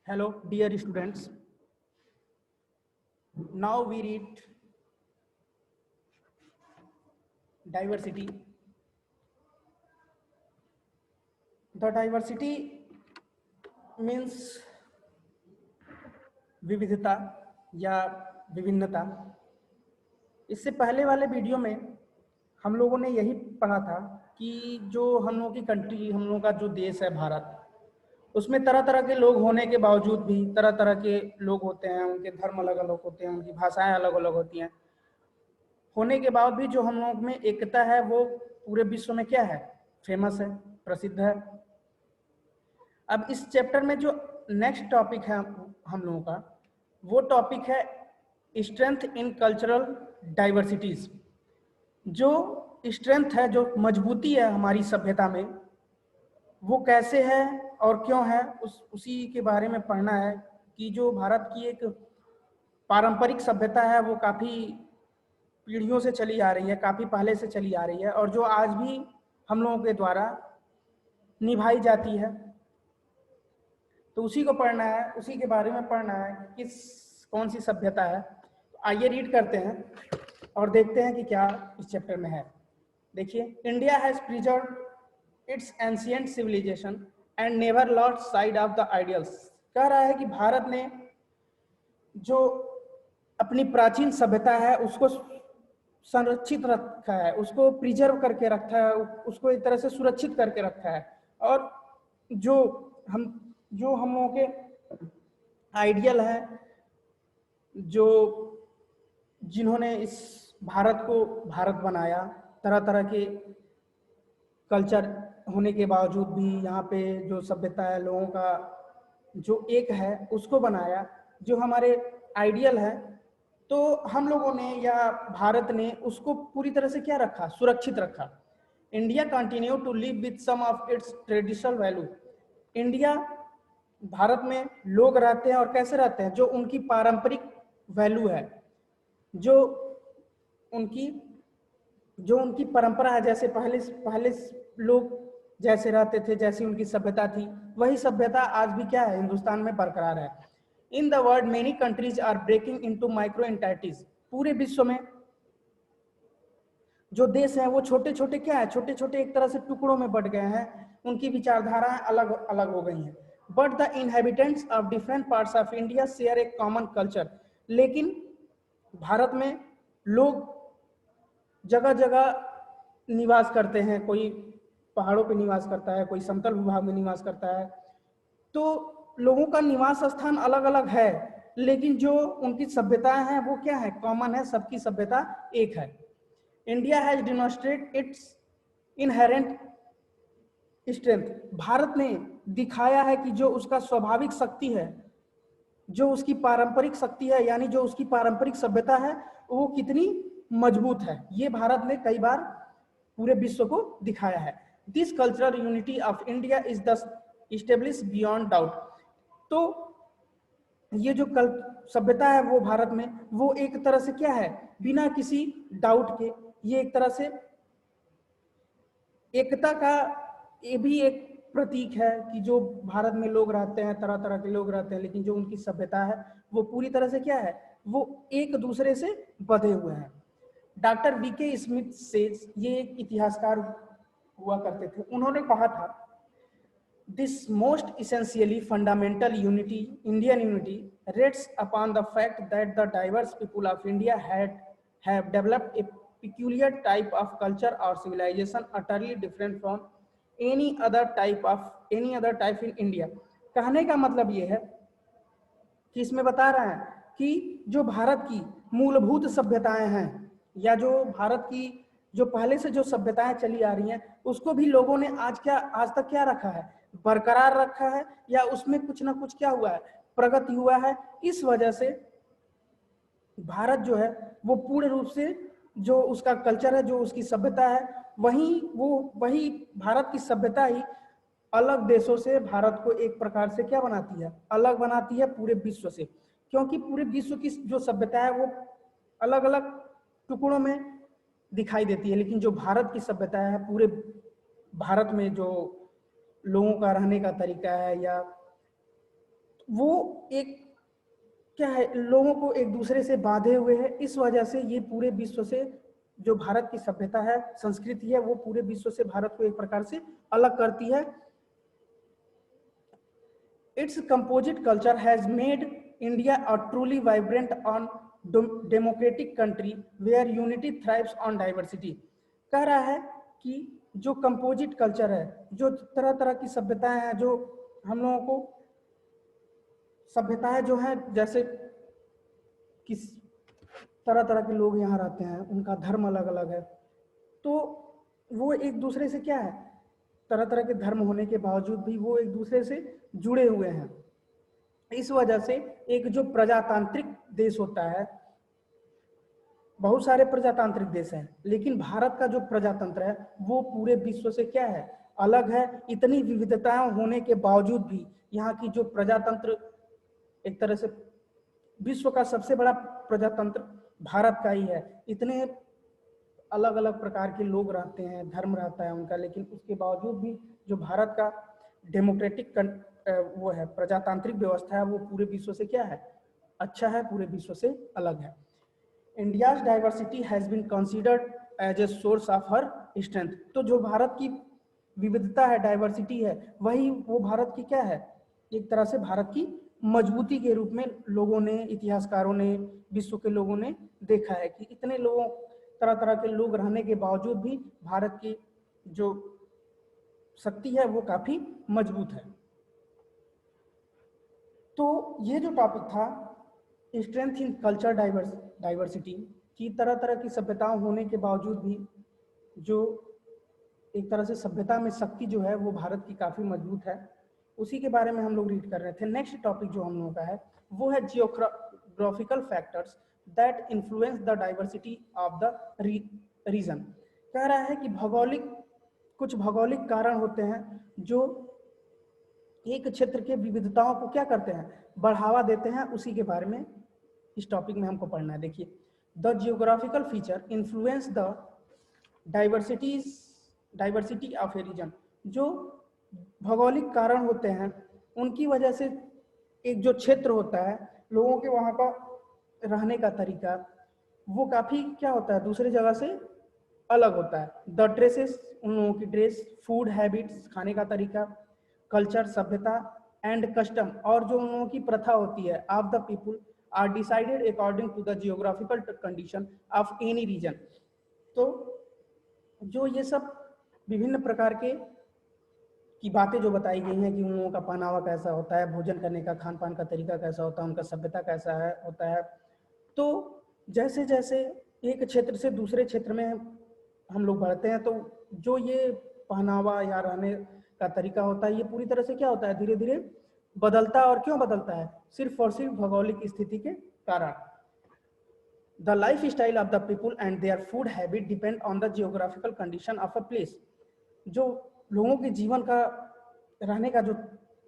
Hello, dear students. Now we read diversity. The diversity means विविधता या विभिन्नता। इससे पहले वाले वीडियो में हम लोगों ने यही पढ़ा था कि जो हम लोगों की कंट्री, हम लोगों का जो देश है भारत, उसमें तरह तरह के लोग होने के बावजूद भी तरह तरह के लोग होते हैं, उनके धर्म अलग अलग होते हैं, उनकी भाषाएं अलग अलग होती हैं। होने के बाद भी जो हम लोग में एकता है वो पूरे विश्व में क्या है, फेमस है, प्रसिद्ध है। अब इस चैप्टर में जो नेक्स्ट टॉपिक है हम लोगों का, वो टॉपिक है स्ट्रेंथ इन कल्चरल डाइवर्सिटीज। जो स्ट्रेंथ है, जो मजबूती है हमारी सभ्यता में, वो कैसे है और क्यों है, उसी के बारे में पढ़ना है कि जो भारत की एक पारंपरिक सभ्यता है वो काफ़ी पीढ़ियों से चली आ रही है, काफ़ी पहले से चली आ रही है, और जो आज भी हम लोगों के द्वारा निभाई जाती है। तो उसी को पढ़ना है, उसी के बारे में पढ़ना है, कौन सी सभ्यता है। तो आइए रीड करते हैं और देखते हैं कि क्या इस चैप्टर में है। देखिए, India has preserve its ancient civilisation and never lost sight of the ideals. कह रहा है कि भारत ने जो अपनी प्राचीन सभ्यता है उसको संरक्षित रखा है, उसको प्रिजर्व करके रखा है, उसको एक तरह से सुरक्षित करके रखा है। और जो हम लोगों के आइडियल है, जो जिन्होंने इस भारत को भारत बनाया, तरह तरह के कल्चर होने के बावजूद भी यहाँ पे जो सभ्यता है, लोगों का जो एक है उसको बनाया, जो हमारे आइडियल है, तो हम लोगों ने या भारत ने उसको पूरी तरह से क्या रखा, सुरक्षित रखा। India continue to live with some of its traditional value. India, Bharat में लोग रहते हैं और कैसे रहते हैं, जो उनकी पारंपरिक वैल्यू है, जो उनकी परंपरा है, जैसे पहले लोग जैसे रहते थे, जैसी उनकी सभ्यता थी, वही सभ्यता आज भी क्या है, हिंदुस्तान में बरकरार है। In the world many countries are breaking into micro entities. पूरे विश्व में जो देश हैं वो छोटे छोटे क्या है, छोटे छोटे एक तरह से टुकड़ों में बट गए हैं, उनकी विचारधाराएं अलग अलग हो गई हैं। But the inhabitants of different parts of India share A common culture. लेकिन भारत में लोग जगह जगह निवास करते हैं, कोई पहाड़ों पे निवास करता है, कोई समतल भूभाग में निवास करता है, तो लोगों का निवास स्थान अलग अलग है, लेकिन जो उनकी सभ्यताएं हैं वो क्या है, कॉमन है, सबकी सभ्यता एक है। India has demonstrate it's inherent strength. Bharat ने दिखाया है कि जो उसका स्वाभाविक शक्ति है, जो उसकी पारंपरिक शक्ति है, यानी जो उसकी पारंपरिक सभ्यता है, वो कितनी मजबूत है, ये भारत ने कई बार पूरे विश्व को दिखाया है। This cultural unity of India is the establish beyond doubt. तो ये जो सभ्यता है वो भारत में, वो एक तरह से क्या है, बिना किसी डाउट के, ये एक तरह से एकता का ये भी एक प्रतीक है कि जो भारत में लोग रहते हैं, तरह तरह के लोग रहते हैं, लेकिन जो उनकी सभ्यता है वो पूरी तरह से क्या है, वो एक दूसरे से बंधे हुए हैं। डॉक्टर वीके स्मिथ से, ये एक इतिहासकार हुआ करते थे, उन्होंने कहा था, this most essentially fundamental unity, Indian unity, rests upon the fact that the diverse people of India have developed a peculiar type of culture or civilization utterly different from any other type in India. कहने का मतलब ये है कि इसमें बता रहे हैं कि जो भारत की मूलभूत सभ्यताएं हैं, या जो भारत की जो पहले से जो सभ्यताएं चली आ रही हैं, उसको भी लोगों ने आज तक क्या रखा है, बरकरार रखा है, या उसमें कुछ ना कुछ क्या हुआ है, प्रगति हुआ है। इस वजह से भारत जो है वो पूर्ण रूप से जो उसका कल्चर है, जो उसकी सभ्यता है, वही भारत की सभ्यता ही अलग देशों से भारत को एक प्रकार से क्या बनाती है, अलग बनाती है पूरे विश्व से। क्योंकि पूरे विश्व की जो सभ्यता है वो अलग अलग टुकड़ों में दिखाई देती है, लेकिन जो भारत की सभ्यता है, पूरे भारत में जो लोगों का रहने का तरीका है, या वो एक क्या है, लोगों को एक दूसरे से बांधे हुए है। इस वजह से ये पूरे विश्व से जो भारत की सभ्यता है, संस्कृति है, वो पूरे विश्व से भारत को एक प्रकार से अलग करती है। Its composite culture has made India a truly vibrant and democratic country where unity thrives on diversity। कह रहा है कि जो कंपोजिट कल्चर है, जो तरह तरह की सभ्यताएं हैं, जो हम लोगों को सभ्यताएं जो है, जैसे किस तरह तरह के लोग यहाँ रहते हैं, उनका धर्म अलग अलग है, तो वो एक दूसरे से क्या है, तरह तरह के धर्म होने के बावजूद भी वो एक दूसरे से जुड़े हुए हैं। इस वजह से एक जो प्रजातांत्रिक देश होता है, बहुत सारे प्रजातांत्रिक देश हैं, लेकिन भारत का जो प्रजातंत्र है वो पूरे विश्व से क्या है, अलग है। इतनी विविधताएं होने के बावजूद भी यहाँ की जो प्रजातंत्र, एक तरह से विश्व का सबसे बड़ा प्रजातंत्र भारत का ही है। इतने अलग अलग प्रकार के लोग रहते हैं, धर्म रहता है उनका, लेकिन उसके बावजूद भी जो भारत का डेमोक्रेटिक वो है, प्रजातांत्रिक व्यवस्था है, वो पूरे विश्व से क्या है, अच्छा है, पूरे विश्व से अलग है। India's diversity has been considered as a source of her strength. तो जो भारत की विविधता है, डाइवर्सिटी है, वही वो भारत की क्या है, एक तरह से भारत की मजबूती के रूप में लोगों ने, इतिहासकारों ने, विश्व के लोगों ने देखा है कि इतने लोगों, तरह तरह के लोग रहने के बावजूद भी भारत की जो शक्ति है वो काफी मजबूत है। तो ये जो टॉपिक था, स्ट्रेंथ इन कल्चर डाइवर्सिटी, की तरह तरह की सभ्यताओं होने के बावजूद भी जो एक तरह से सभ्यता में शक्ति जो है वो भारत की काफी मजबूत है, उसी के बारे में हम लोग रीड कर रहे थे। नेक्स्ट टॉपिक जो हम लोगों का है वो है geographical factors that influence the diversity of the region. कह रहा है कि कुछ भौगोलिक कारण होते हैं जो एक क्षेत्र के विविधताओं को क्या करते हैं, बढ़ावा देते हैं। उसी के बारे में इस टॉपिक में हमको पढ़ना है। देखिए, the geographical feature influence the diversity of a region. जो भौगोलिक कारण होते हैं उनकी वजह से एक जो क्षेत्र होता है, लोगों के वहाँ का रहने का तरीका, वो काफी क्या होता है, दूसरे जगह से अलग होता है। द ड्रेसेस, उन लोगों की ड्रेस, फूड हैबिट्स, खाने का तरीका, कल्चर, सभ्यता, एंड कस्टम, और जो उन लोगों की प्रथा होती है, of the people are decided according to the geographical condition of any region. तो जो ये सब विभिन्न प्रकार के की बातें जो बताई गई हैं कि उन लोगों का पहनावा कैसा होता है, भोजन करने का, खान पान का तरीका कैसा होता है, उनका सभ्यता कैसा है होता है। तो जैसे जैसे एक क्षेत्र से दूसरे क्षेत्र में हम लोग बढ़ते हैं, तो जो ये पहनावा या रहने का तरीका होता है, ये पूरी तरह से क्या होता है, धीरे धीरे बदलता है। और क्यों बदलता है, सिर्फ और सिर्फ भौगोलिक स्थिति के कारण। The lifestyle of the people and their food habit depend on the geographical condition of a place। जो लोगों के जीवन का, रहने का जो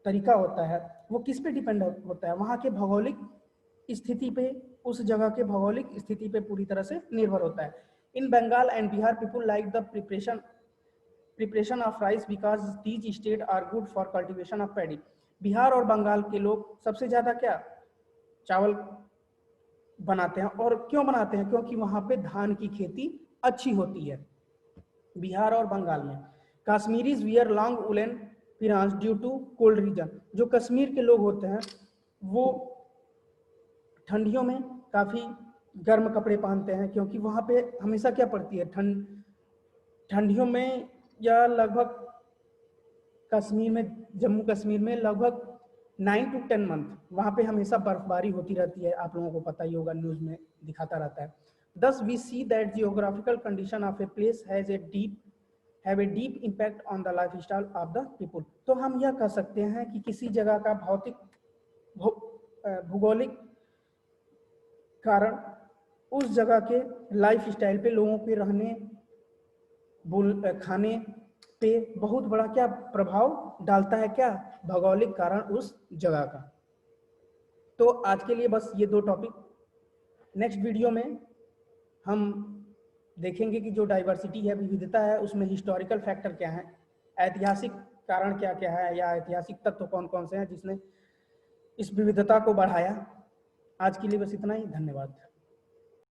तरीका होता है वो किस पे डिपेंड होता है, वहाँ के भौगोलिक स्थिति पे, उस जगह के भौगोलिक स्थिति पे पूरी तरह से निर्भर होता है। In Bengal and Bihar people like the preparation of rice because these state are good for cultivation of paddy. Bihar और बंगाल के लोग सबसे ज्यादा क्या, चावल बनाते हैं। और क्यों बनाते हैं, क्योंकि वहां पे धान की खेती अच्छी होती है बिहार और बंगाल में। Kashmiris wear long woollen pherans due to cold region. जो कश्मीर के लोग होते हैं वो ठंडियों में काफी गर्म कपड़े पहनते हैं, क्योंकि वहां पे हमेशा क्या पड़ती है, ठंडियों में, या लगभग कश्मीर में, जम्मू कश्मीर में लगभग 9 to 10 मंथ वहाँ पे हमेशा बर्फबारी होती रहती है। आप लोगों को पता ही होगा, न्यूज़ में दिखाता रहता है। Thus we see that geographical condition of a place have a deep impact on the lifestyle of the people। तो हम यह कह सकते हैं कि किसी जगह का भौगोलिक कारण उस जगह के लाइफ स्टाइल पे, लोगों के रहने, खाने पे बहुत बड़ा क्या प्रभाव डालता है, क्या, भौगोलिक कारण उस जगह का। तो आज के लिए बस ये 2 टॉपिक। नेक्स्ट वीडियो में हम देखेंगे कि जो डाइवर्सिटी है, विविधता है, उसमें हिस्टोरिकल फैक्टर क्या है, ऐतिहासिक कारण क्या क्या है, या ऐतिहासिक तत्व कौन कौन से हैं जिसने इस विविधता को बढ़ाया। आज के लिए बस इतना ही, धन्यवाद।